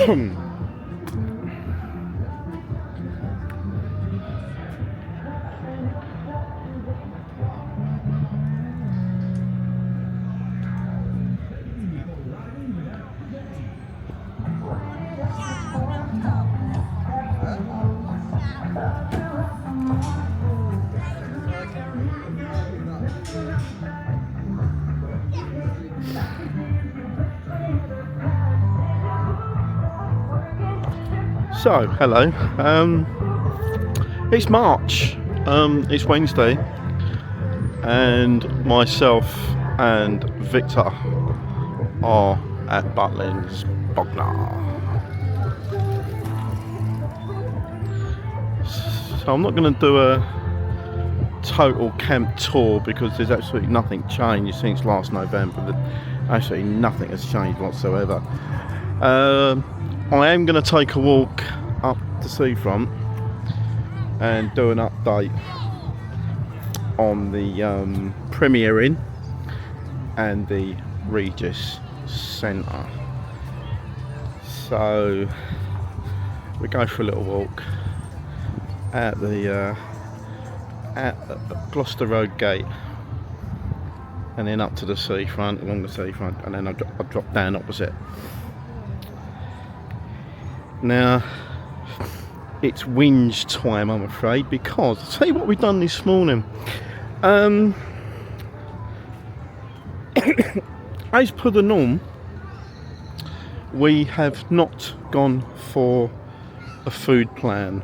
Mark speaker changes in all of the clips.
Speaker 1: So, hello. It's March. It's Wednesday, and myself and Victor are at Butlins Bognor. So I'm not going to do a total camp tour because there's absolutely nothing changed since last November. Absolutely nothing has changed whatsoever. I am going to take a walk up the seafront and do an update on the Pier Inn and the Regis Center. So we go for a little walk at the Gloucester Road gate, and then up to the seafront, along the seafront, and then I drop down opposite. Now it's whinge time, I'm afraid, because I'll tell you what we've done this morning. As per the norm, we have not gone for a food plan,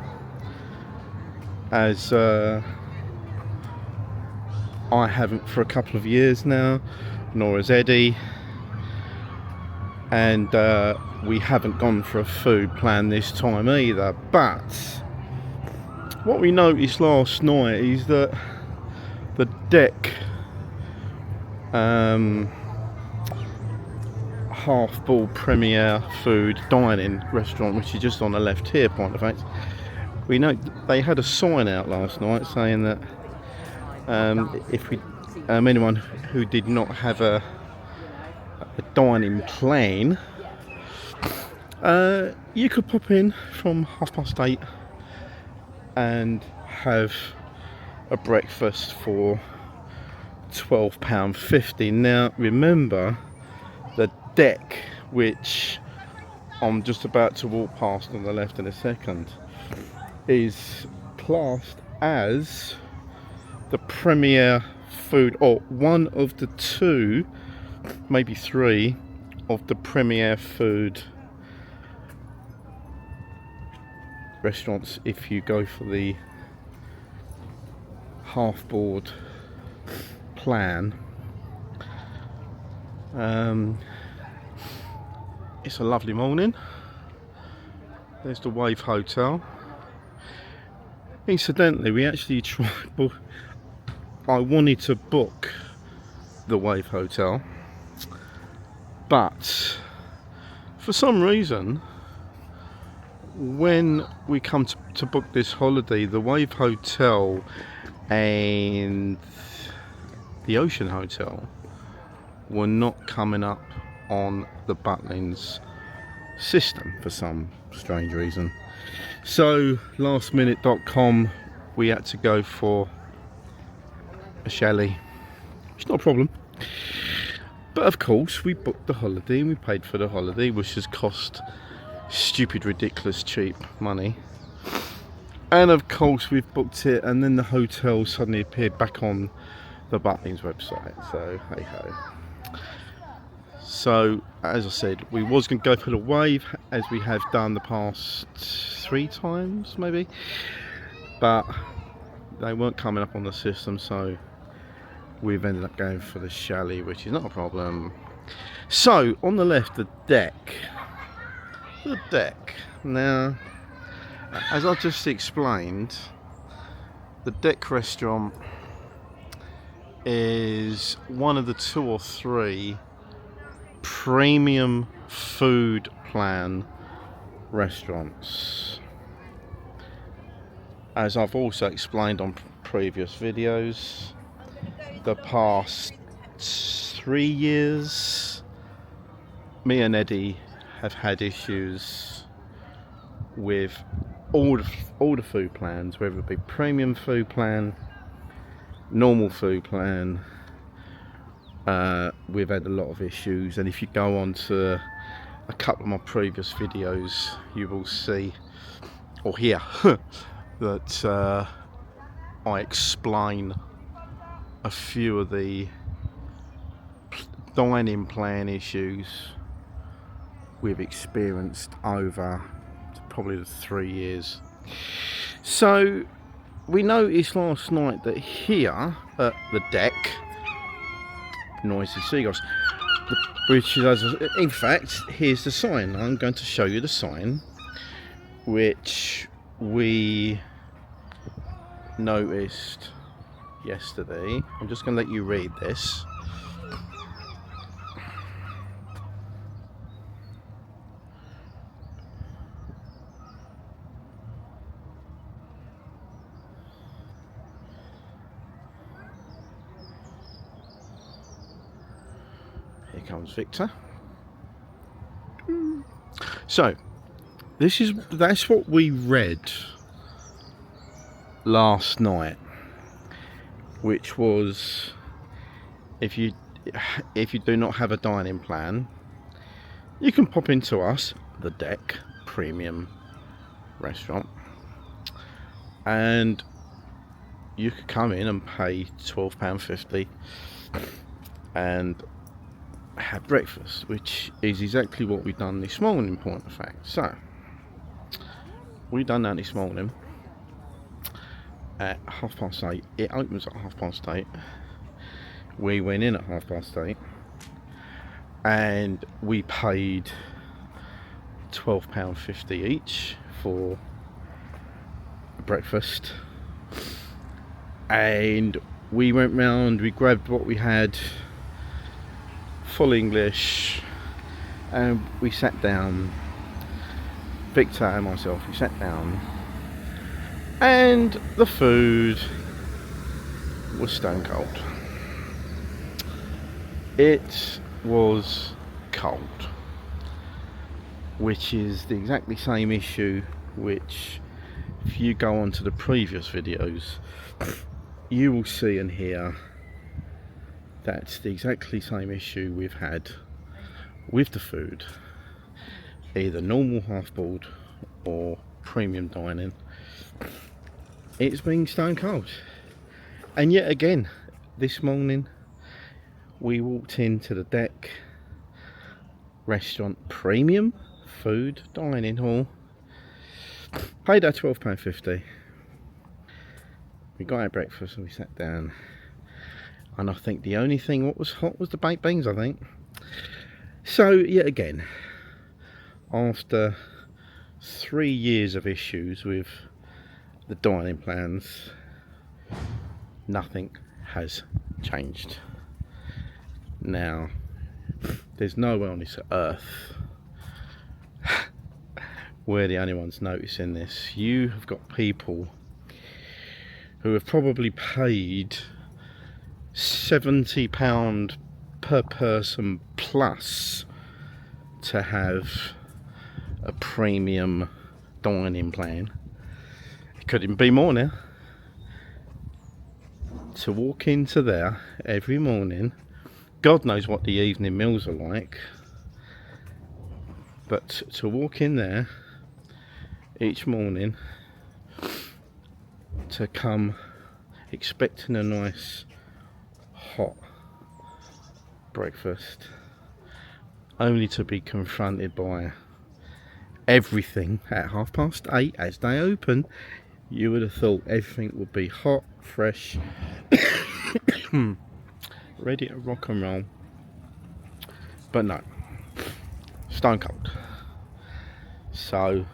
Speaker 1: as I haven't for a couple of years now, nor has Eddie, and we haven't gone for a food plan this time either. But what we noticed last night is that the deck half-ball Premier food dining restaurant, which is just on the left here, point of fact, we know they had a sign out last night saying that if we anyone who did not have a dining plan, you could pop in from 8:30 and have a breakfast for £12.50. Now remember, the deck, which I'm just about to walk past on the left in a second, is classed as the premier food, or one of the two, maybe three, of the premier food restaurants if you go for the half board plan. It's a lovely morning. There's the Wave Hotel. Incidentally, we actually tried, I wanted to book the Wave Hotel, but for some reason, when we come to book this holiday, the Wave Hotel and the Ocean Hotel were not coming up on the Butlins system for some strange reason. So lastminute.com, we had to go for a chalet. It's not a problem, but of course we booked the holiday and we paid for the holiday, which has cost stupid, ridiculous, cheap money. And of course we've booked it, and then the hotel suddenly appeared back on the Butlins website. So hey ho. So as I said, we was going to go for the Wave, as we have done the past 3 times maybe, but they weren't coming up on the system, so we've ended up going for the chalet, which is not a problem. So on the left, the deck. Now, as I just explained, the deck restaurant is one of the 2 or 3 premium food plan restaurants. As I've also explained on previous videos, the past 3 years, me and Eddie have had issues with all the food plans, whether it be premium food plan, normal food plan. We've had a lot of issues, and if you go on to a couple of my previous videos, you will see or hear that I explain a few of the dining plan issues we've experienced over probably the 3 years. So we noticed last night that here at the deck, noisy seagulls, which is, in fact, here's the sign. I'm going to show you the sign which we noticed yesterday. I'm just going to let you read this. Here comes Victor. So that's what we read last night, which was if you do not have a dining plan, you can pop into us, the Deck Premium Restaurant, and you could come in and pay £12.50 and have breakfast, which is exactly what we've done this morning, point of fact. So we done that this morning at 8:30. It opens at 8:30. We went in at 8:30 and we paid £12.50 each for breakfast, and we went round, we grabbed what we had, full English, and we sat down. Victor and myself, we sat down, and the food was stone cold. It was cold, which is the exactly same issue which, if you go on to the previous videos, you will see and hear. That's the exactly same issue we've had with the food, either normal half board or premium dining. It's been stone cold. And yet again, this morning we walked into the Deck Restaurant Premium Food Dining Hall, paid our £12.50. We got our breakfast and we sat down, and I think the only thing what was hot was the baked beans, I think. So yet again, after 3 years of issues with the dining plans, nothing has changed. Now, there's nowhere on this earth we're the only ones noticing this. You have got people who have probably paid £70 per person plus to have a premium dining plan. It couldn't be more now. To walk into there every morning, God knows what the evening meals are like, but to walk in there each morning, to come expecting a nice hot breakfast, only to be confronted by everything at 8:30 as they open. You would have thought everything would be hot, fresh, ready to rock and roll, but no, stone cold. So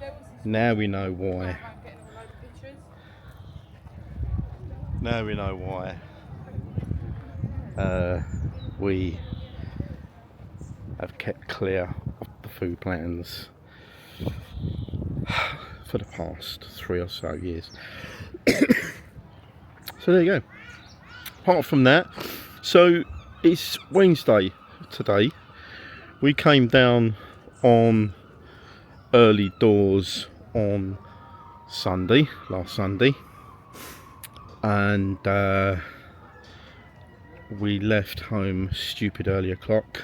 Speaker 1: now we know why. Now we know why we have kept clear of the food plans for the past 3 or so years. So there you go. Apart from that, so it's Wednesday today. We came down on early doors on Sunday, last Sunday, and we left home stupid early o'clock.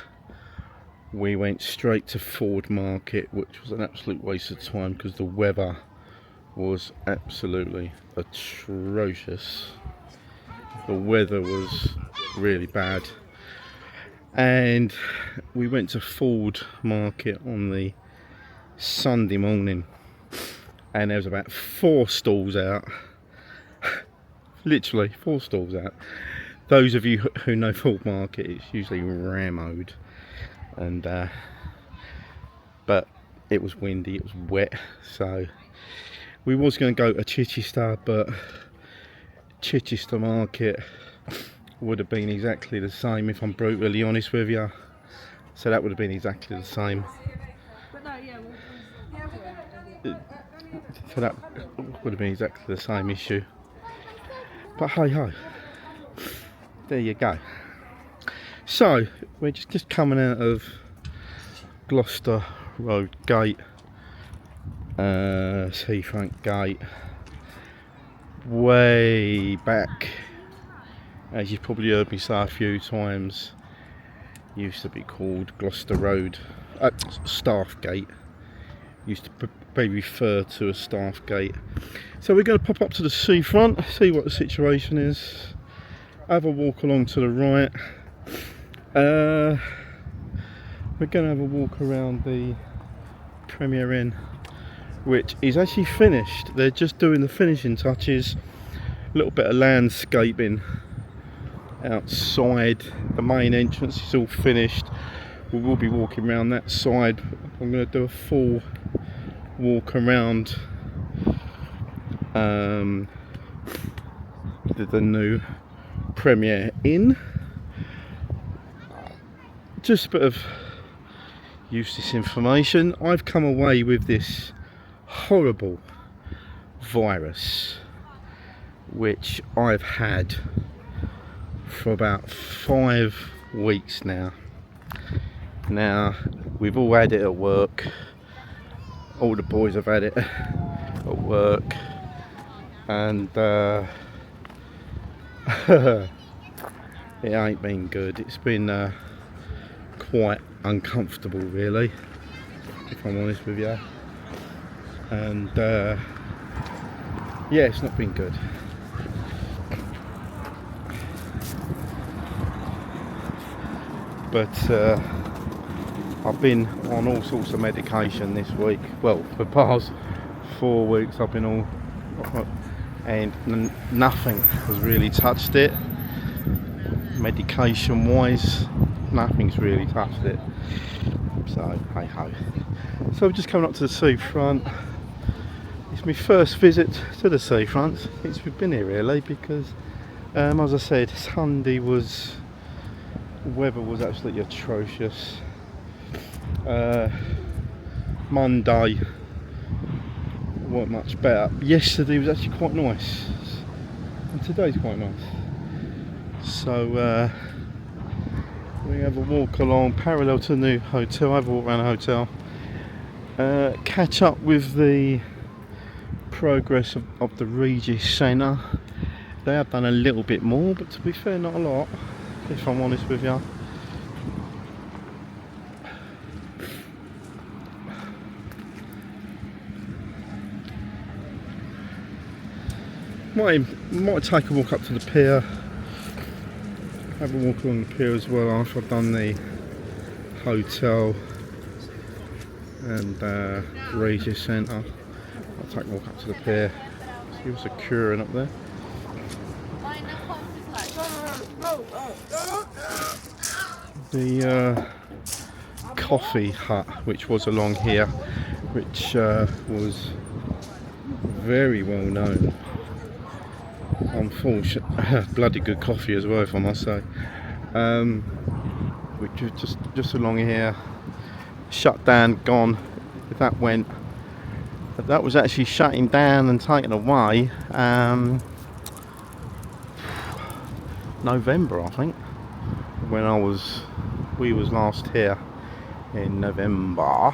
Speaker 1: We went straight to Ford Market, which was an absolute waste of time because the weather was absolutely atrocious. The weather was really bad, and we went to Ford Market on the Sunday morning, and there was about 4 stalls out. Literally 4 stalls out. Those of you who know Ford Market, it's usually rammed, and but it was windy, it was wet, so we was going to go to Chichester, but Chichester Market would have been exactly the same, if I'm brutally honest with you. So that would have been exactly the same. So that would have been exactly the same issue. But hey ho, there you go. So we're just coming out of Gloucester Road Gate, seafront gate, way back. As you've probably heard me say a few times, used to be called Gloucester Road, Staff Gate. Used to be referred to as Staff Gate. So we're going to pop up to the seafront, see what the situation is, have a walk along to the right. We're going to have a walk around the Premier Inn, which is actually finished. They're just doing the finishing touches. A little bit of landscaping outside. The main entrance is all finished. We will be walking around that side. I'm going to do a full walk around the new Premier Inn. Just a bit of useless information. I've come away with this horrible virus, which I've had for about 5 weeks now. Now, we've all had it at work. All the boys have had it at work, and it ain't been good. It's been quite uncomfortable, really, if I'm honest with you, and yeah, it's not been good. But I've been on all sorts of medication this week. Well, for the past 4 weeks I've been all, and nothing has really touched it. Medication wise, nothing's really touched it. So hey ho. So we're just coming up to the seafront. It's my first visit to the seafront since we've been here, really, because as I said, Sunday was, the weather was absolutely atrocious. Monday weren't much better. Yesterday was actually quite nice, and today's quite nice. So we have a walk along parallel to the new hotel. Have a walk around the hotel, catch up with the progress of the Regis Center. They have done a little bit more, but to be fair, not a lot, if I'm honest with you. Might take a walk up to the pier, have a walk along the pier as well after I've done the hotel and Regis Center. I'll take a walk up to the pier, see what's occurring up there. The coffee hut, which was along here, which was very well known. Unfortunately, bloody good coffee as well, if I must say. Which was just along here, shut down, gone. That went. That was actually shutting down and taken away. November, I think, when we was last here in November.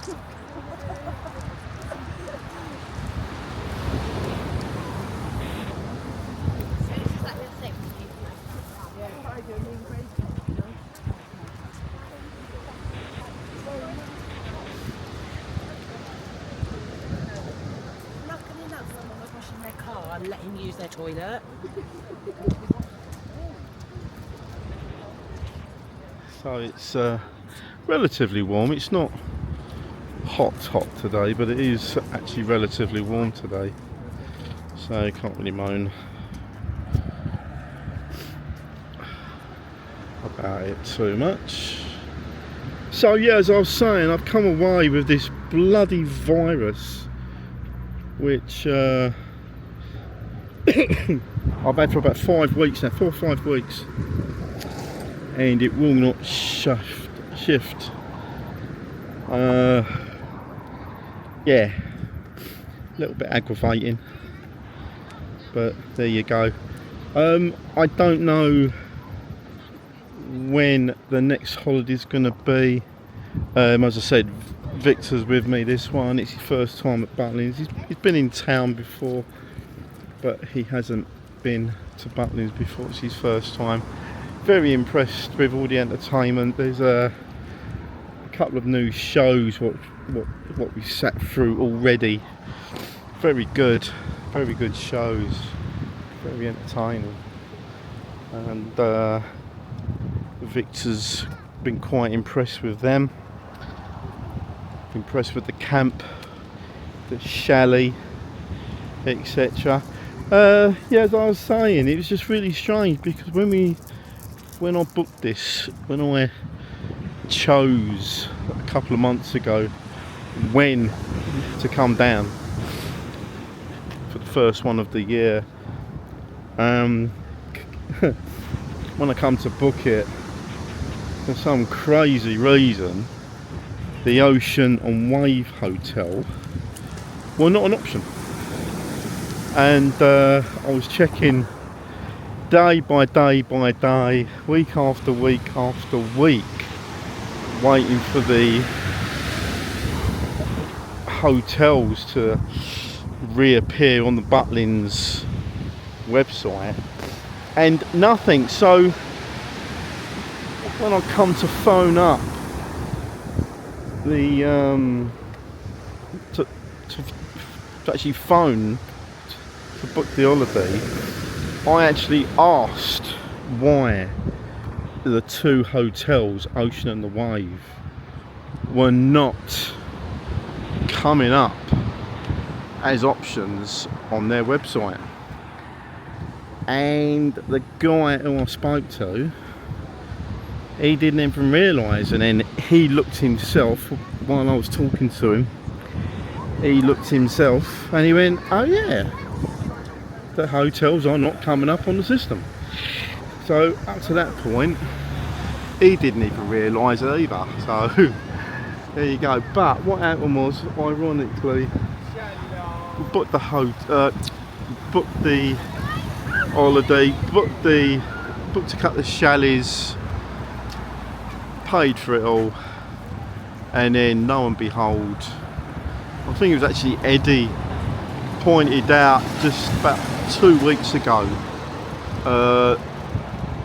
Speaker 2: And let him use their toilet.
Speaker 1: So it's relatively warm. It's not hot today, but it is actually relatively warm today, so can't really moan about it too much. So yeah, as I was saying, I've come away with this bloody virus which I've had for about 5 weeks now, 4 or 5 weeks, and it will not shift. Yeah, a little bit aggravating, but there you go. I don't know when the next holiday's going to be. As I said, Victor's with me this one. It's his first time at Butlins. He's been in town before, but he hasn't been to Butlins before. It's his first time. Very impressed with all the entertainment. There's a couple of new shows what we sat through already. Very good shows, very entertaining, and Victor's been quite impressed with them. Impressed with the camp, the chalet, etc. Yeah, as I was saying, it was just really strange because when I booked this, when I chose a couple of months ago when to come down for the first one of the year, when I come to book it, for some crazy reason the Ocean and Wave Hotel were not an option, and I was checking day by day by day, week after week after week, waiting for the hotels to reappear on the Butlins website, and nothing. So when I come to phone up the to actually phone to book the holiday, I actually asked why the two hotels, Ocean and the Wave, were not coming up as options on their website. And the guy who I spoke to, he didn't even realise, and then he looked himself while I was talking to him. He looked himself and he went, oh yeah, the hotels are not coming up on the system. So up to that point, he didn't even realise it either. So there you go. But what happened was, ironically, we booked the booked the holiday, booked a couple of chalets, paid for it all, and then lo and behold, I think it was actually Eddie pointed out just about 2 weeks ago,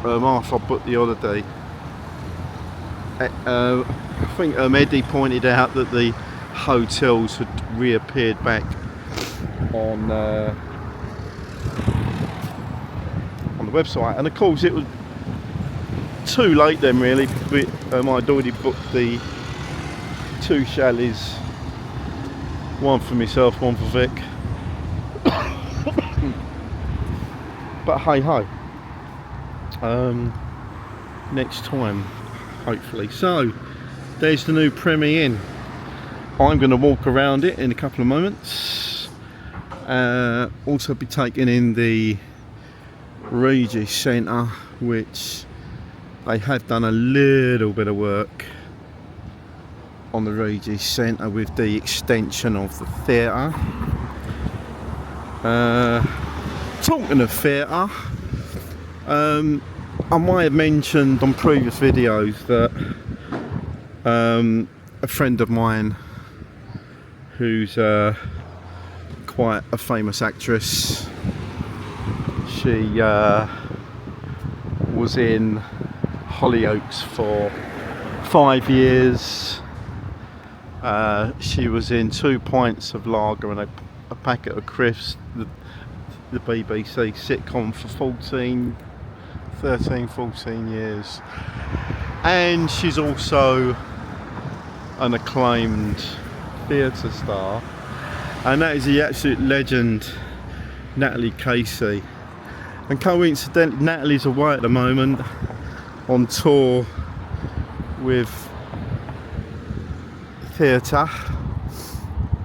Speaker 1: after I booked the holiday, I think Eddie pointed out that the hotels had reappeared back on the website, and of course it was too late then really, because I'd already booked the 2 chalets, one for myself, one for Vic. But hey ho, next time hopefully. So there's the new Premier Inn. I'm going to walk around it in a couple of moments. Also be taking in the Regis Center, which they have done a little bit of work on the Regis Center with the extension of the theatre. Talking of theatre, I might have mentioned on previous videos that a friend of mine who's quite a famous actress. She was in Hollyoaks for 5 years. She was in 2 pints of lager and a packet of crisps, the BBC sitcom for 13-14 years. And she's also an acclaimed theatre star, and that is the absolute legend Natalie Casey. And coincidentally, Natalie's away at the moment on tour with theatre,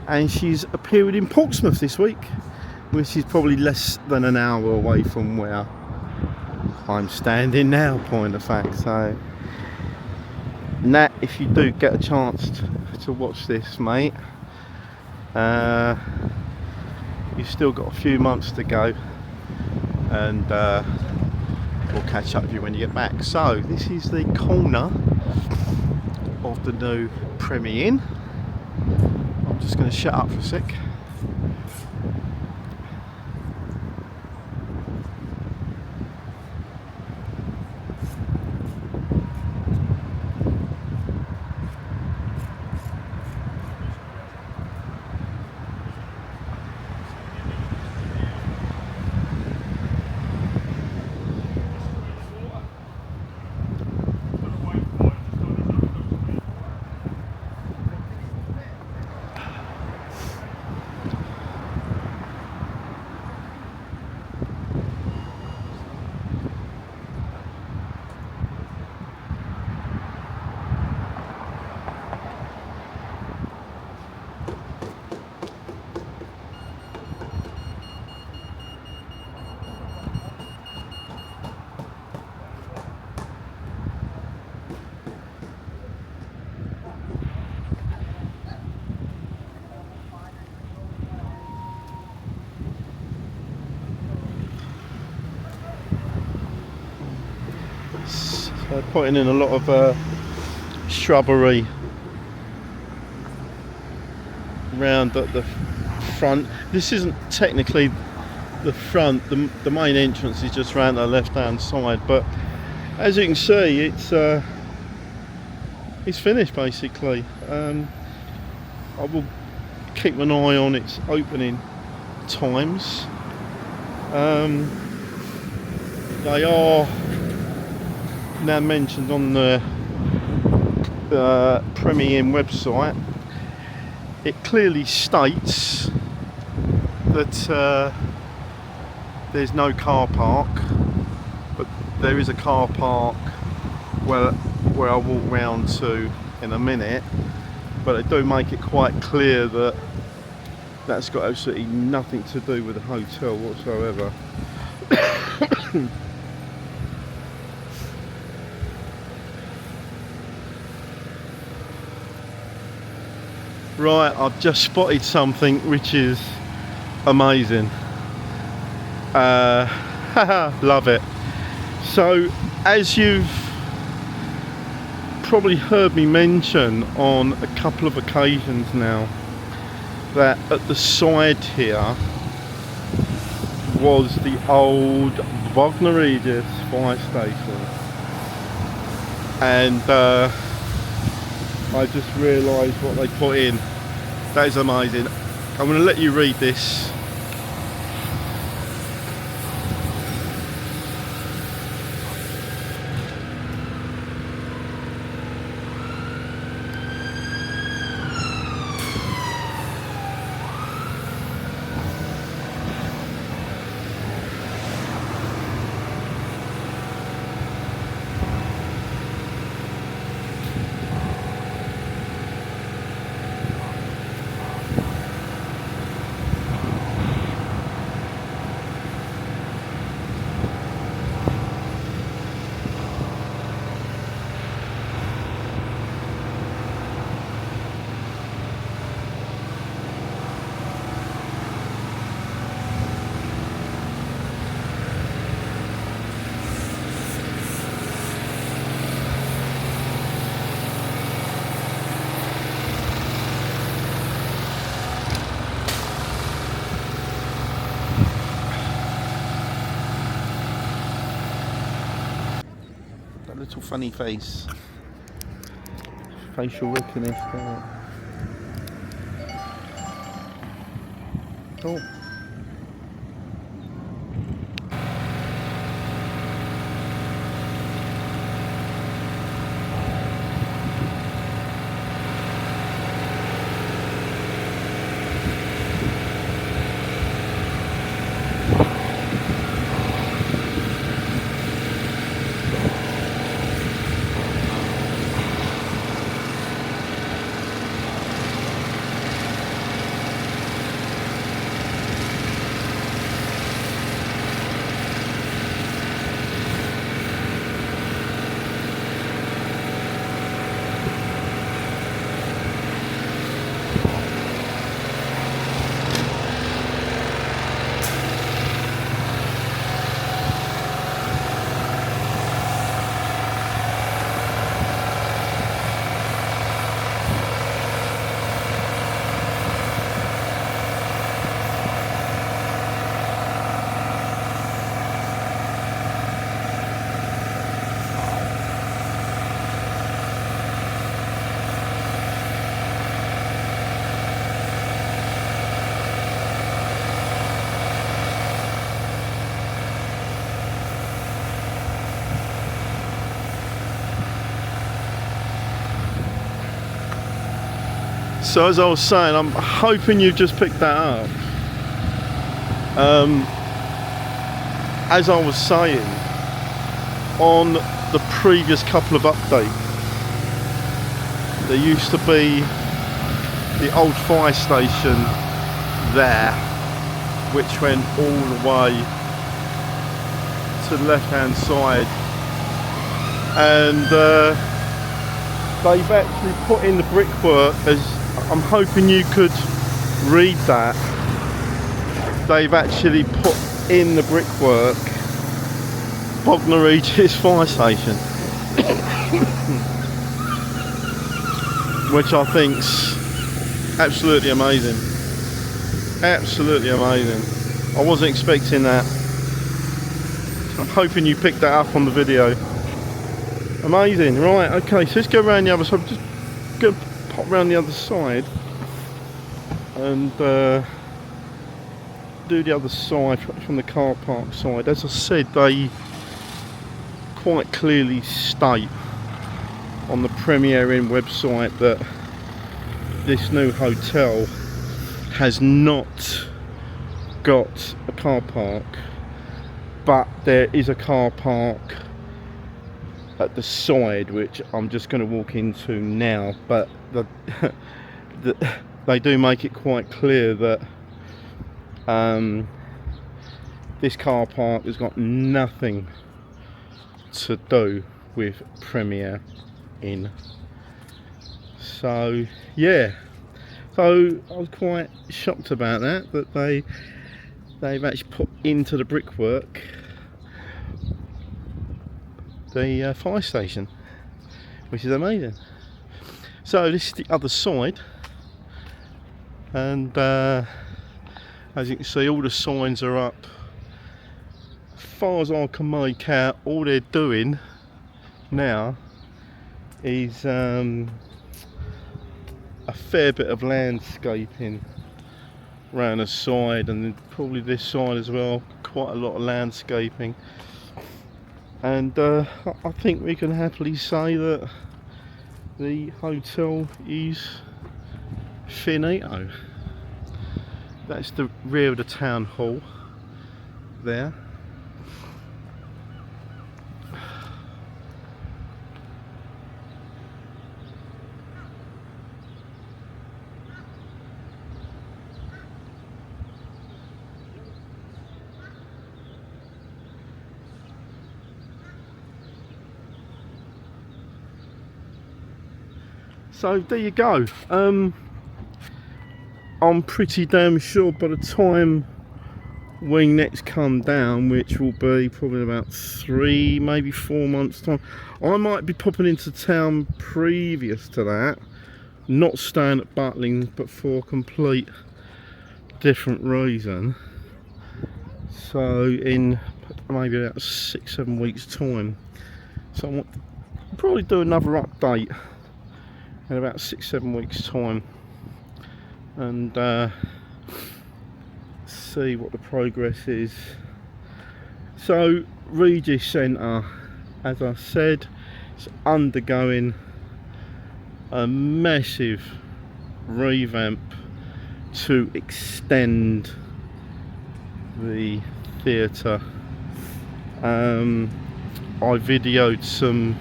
Speaker 1: and she's appearing in Portsmouth this week, which is probably less than an hour away from where I'm standing now, point of fact. So Nat, if you do get a chance to watch this, mate, you've still got a few months to go, and we'll catch up with you when you get back. So this is the corner of the new Premier Inn. I'm just going to shut up for a sec. So putting in a lot of shrubbery around at the front. This isn't technically the front, the main entrance is just around the left hand side, but as you can see, it's finished basically. I will keep an eye on its opening times. They are now mentioned on the Premier Inn website. It clearly states that there's no car park, but there is a car park where I'll walk round to in a minute. But they do make it quite clear that that's got absolutely nothing to do with the hotel whatsoever. Right, I've just spotted something which is amazing. Love it. So, as you've probably heard me mention on a couple of occasions now, that at the side here was the old Bognor Regis fire station, and I just realised what they put in. That is amazing. I'm going to let you read this. little funny face. Facial recognition. Oh. So as I was saying, I'm hoping you've just picked that up. As I was saying, on the previous couple of updates, there used to be the old fire station there, which went all the way to the left hand side, and they've actually put in the brickwork, as I'm hoping you could read that. They've actually put in the brickwork Bognor Regis fire station, which I think's absolutely amazing. Absolutely amazing. I wasn't expecting that. I'm hoping you picked that up on the video. Amazing. Right, okay, so let's go around the other side. Just go pop around the other side and do the other side from the car park side. As I said, they quite clearly state on the Premier Inn website that this new hotel has not got a car park, but there is a car park at the side, which I'm just going to walk into now. But they do make it quite clear that this car park has got nothing to do with Premier Inn. So yeah, so I was quite shocked about that they've actually put into the brickwork the fire station, which is amazing. So this is the other side, and as you can see, all the signs are up. As far as I can make out, all they're doing now is a fair bit of landscaping around the side, and then probably this side as well, quite a lot of landscaping. And I think we can happily say that the hotel is finito. That's the rear of the town hall there. So there you go. I'm pretty damn sure by the time we next come down, which will be probably about 3, maybe 4 months time, I might be popping into town previous to that, not staying at Butlins, but for a complete different reason. So in maybe about 6-7 weeks time, so probably do another update in about 6-7 weeks time, and see what the progress is. So Regis Center, as I said, it's undergoing a massive revamp to extend the theatre. I videoed some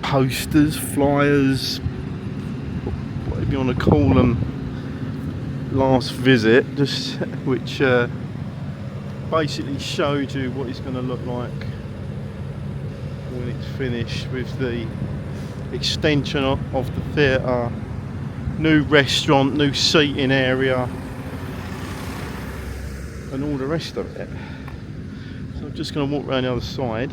Speaker 1: posters, flyers, whatever you want to call them, last visit, just which basically showed you what it's going to look like when it's finished, with the extension of the theatre, new restaurant, new seating area, and all the rest of it. So I'm just going to walk around the other side.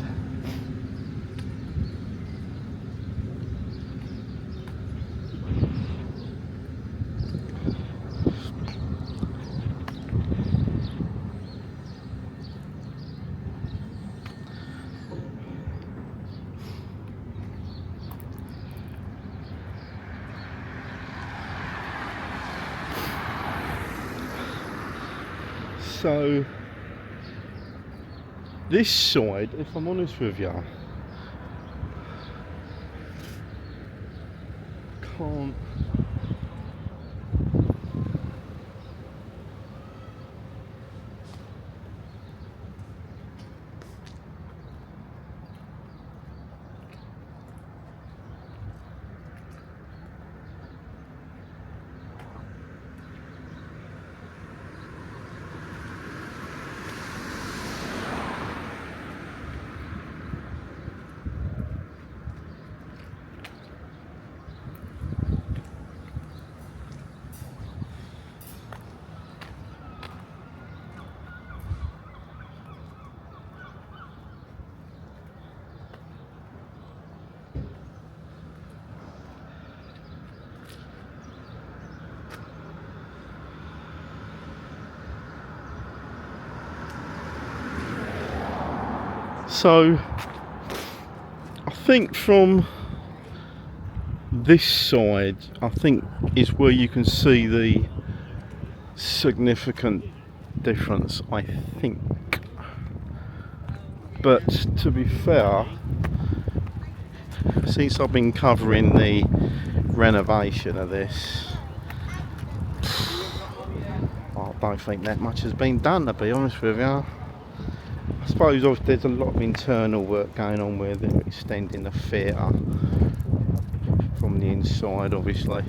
Speaker 1: So this side, if I'm honest with you, can't So I think from this side, I think is where you can see the significant difference, I think. But to be fair, since I've been covering the renovation of this, I don't think that much has been done, to be honest with you. I suppose there's a lot of internal work going on where they're extending the theatre from the inside, obviously.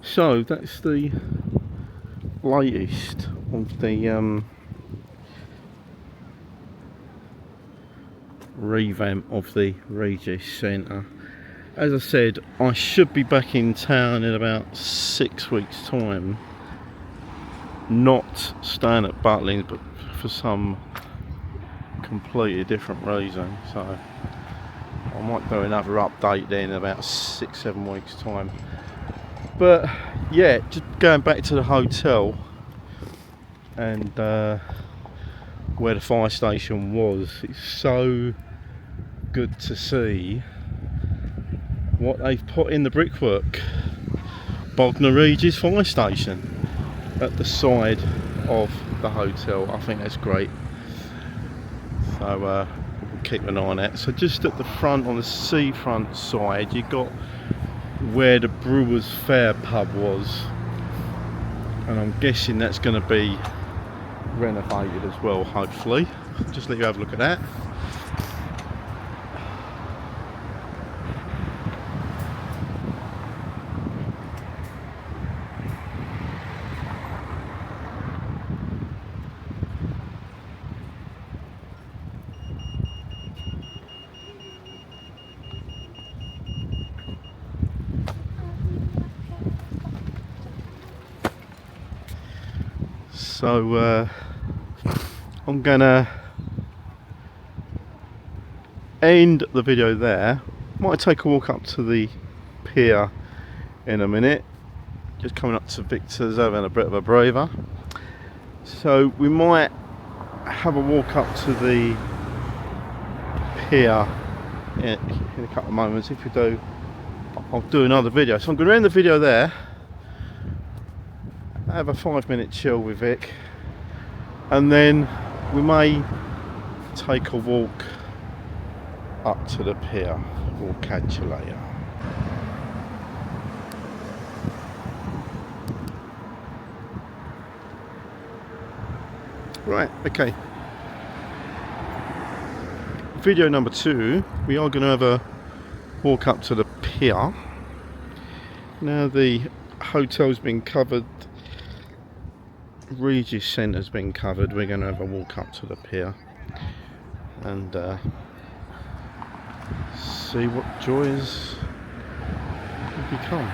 Speaker 1: So that's the latest of the revamp of the Regis Center. As I said, I should be back in town in about 6 weeks time, not staying at Butlins, but for some completely different reason. So I might do another update then in about 6-7 weeks time. But yeah, just going back to the hotel and where the fire station was, it's so good to see what they've put in the brickwork. Bognor Regis fire station at the side of the hotel. I think that's great. So we'll keep an eye on that. So just at the front, on the seafront side, you've got where the Brewers Fair pub was, and I'm guessing that's going to be renovated as well, hopefully. Just let you have a look at that. So I'm gonna end the video there. Might take a walk up to the pier in a minute. Just coming up to Victor's, having a bit of a breather. So we might have a walk up to the pier in a couple of moments. If we do, I'll do another video. So I'm going to end the video there. Have a 5-minute chill with Vic, and then we may take a walk up to the pier. We'll catch you later. Right, okay. Video number 2, we are going to have a walk up to the pier. Now the hotel's been covered, Regis Center's been covered. We're going to have a walk up to the pier and see what joys become.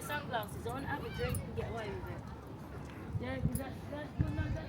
Speaker 2: Sunglasses on, have a drink and get away with it. Yeah, because that's well, no, that's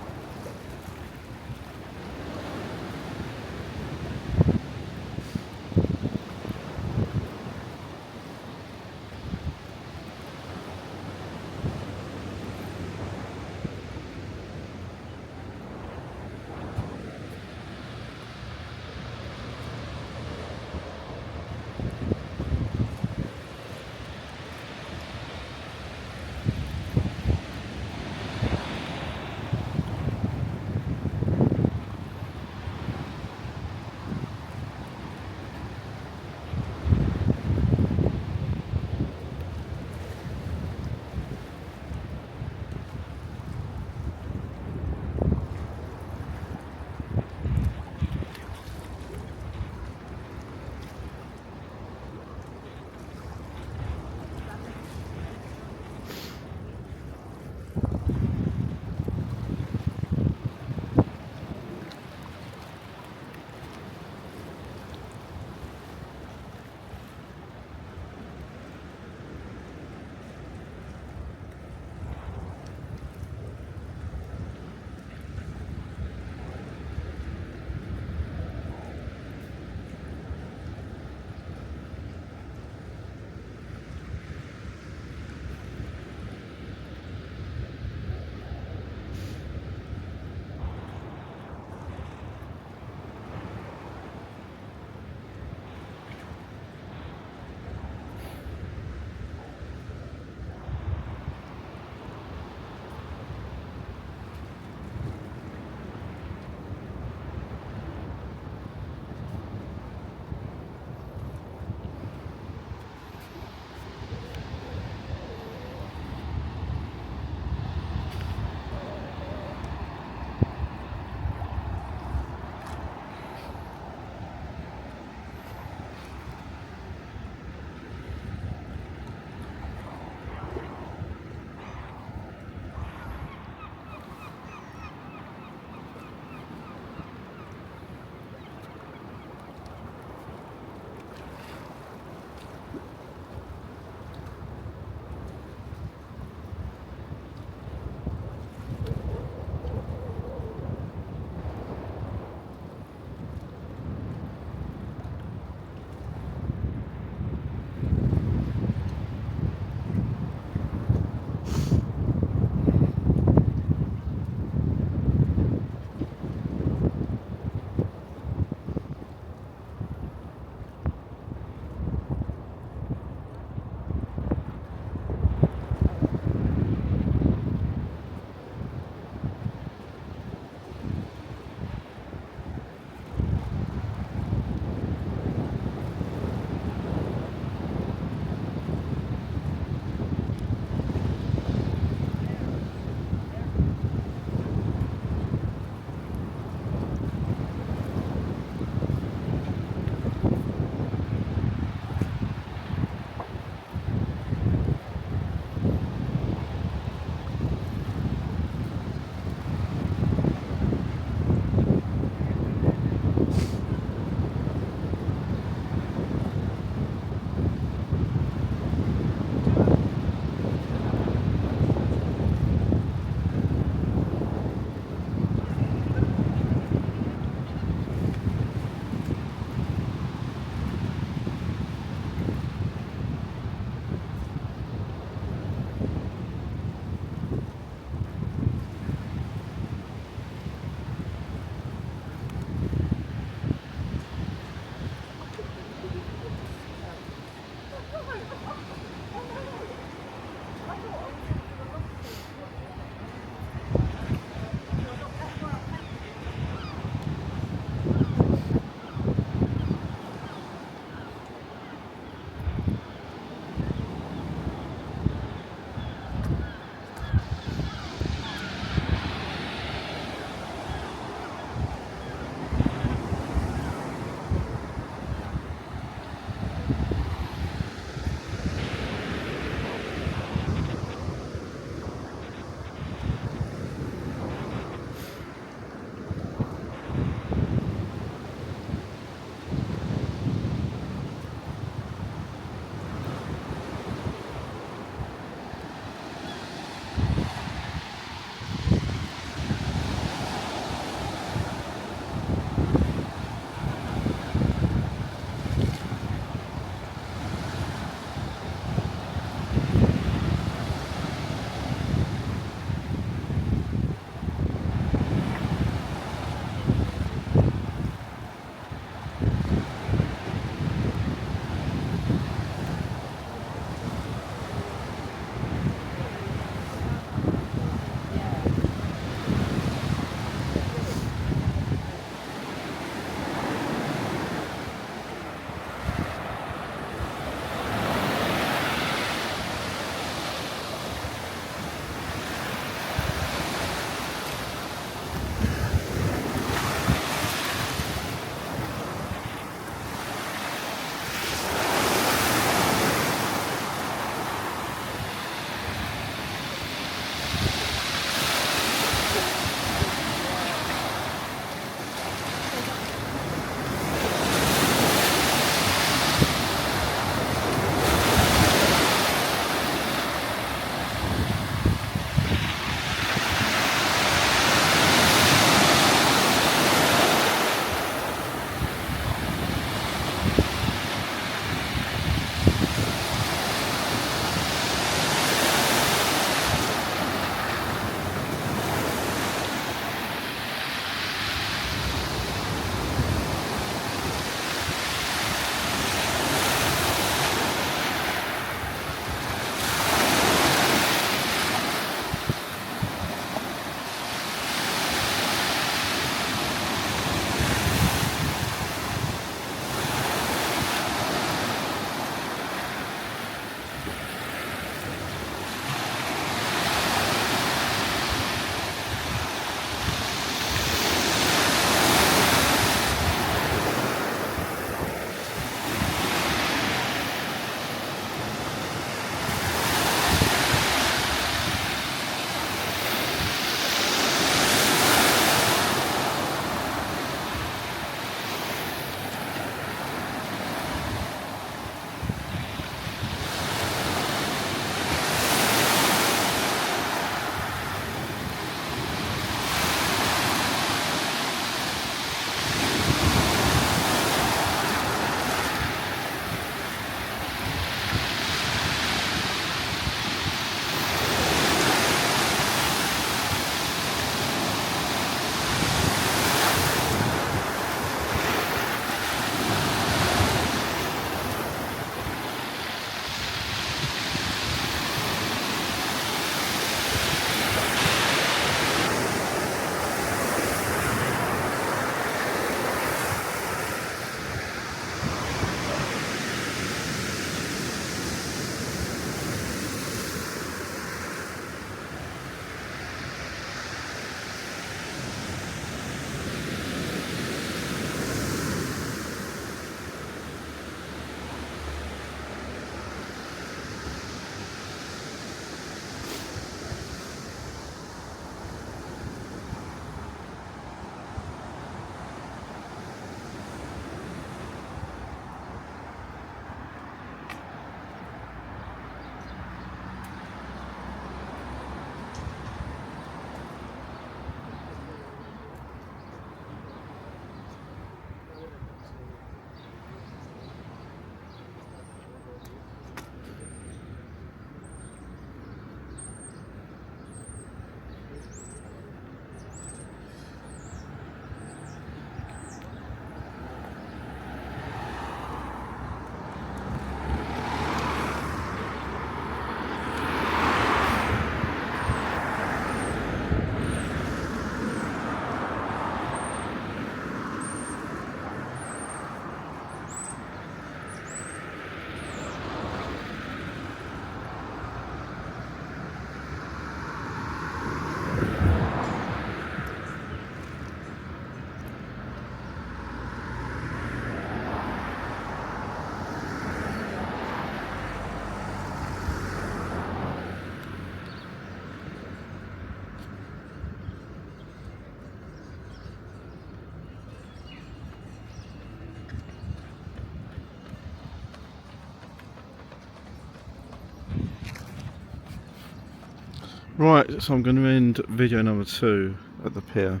Speaker 1: Right, so I'm going to end video number 2 at the pier.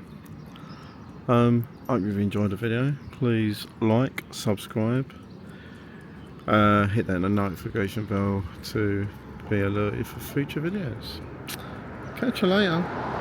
Speaker 1: Hope you've enjoyed the video. Please like, subscribe, hit that notification bell to be alerted for future videos. Catch you later.